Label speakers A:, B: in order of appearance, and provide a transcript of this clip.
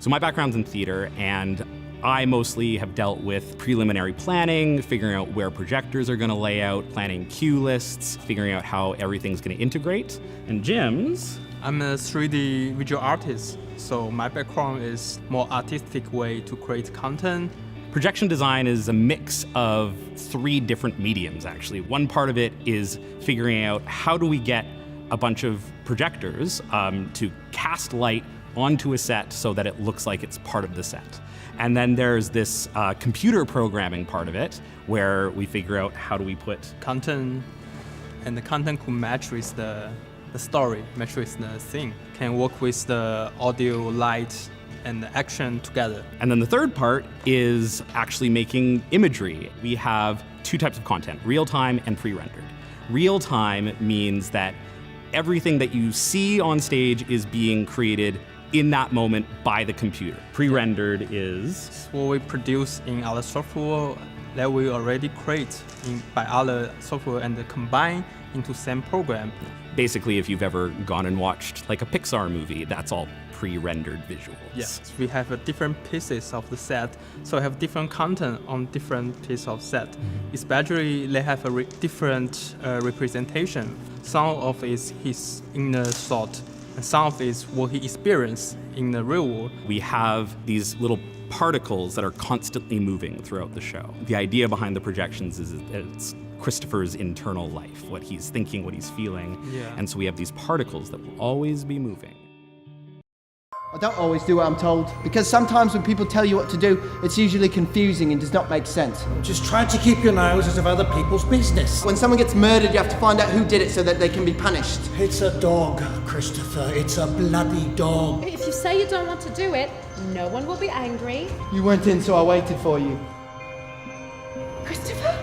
A: So my background's in theater, and I mostly have dealt with preliminary planning, figuring out where projectors are gonna lay out, planning cue lists, figuring out how everything's gonna integrate. And Jimmz?
B: I'm a 3D visual artist, so my background is more artistic way to create content.
A: Projection design is a mix of 3 different mediums, actually. One part of it is figuring out how do we get a bunch of projectors to cast light onto a set so that it looks like it's part of the set. And then there's this computer programming part of it, where we figure out how do we put
B: content, and the content could match with the story, match with the thing, can work with the audio, light, and the action together.
A: And then the third part is actually making imagery. We have 2 types of content, real-time and pre-rendered. Real-time means that everything that you see on stage is being created in that moment by the computer. Pre-rendered is
B: what we produce in our software that we already create by other software and combine into same program.
A: basically if you've ever gone and watched like a Pixar movie, that's all pre-rendered visuals.
B: Yes, we have different pieces of the set, so I have different content on different pieces of set. Especially they have a different representation. Some of it is his inner thought, and some of it is what he experienced in the real world.
A: We have these little particles that are constantly moving throughout the show. The idea behind the projections is that it's Christopher's internal life, what he's thinking, what he's feeling.
B: Yeah.
A: And so we have these particles that will always be moving.
C: I don't always do what I'm told, because sometimes when people tell you what to do, it's usually confusing and does not make sense.
D: Just try to keep your nose out of other people's business.
C: When someone gets murdered, you have to find out who did it so that they can be punished.
D: It's a dog, Christopher. It's a bloody dog.
E: If you say you don't want to do it, no one will be angry.
C: You went in, so I waited for you.
E: Christopher?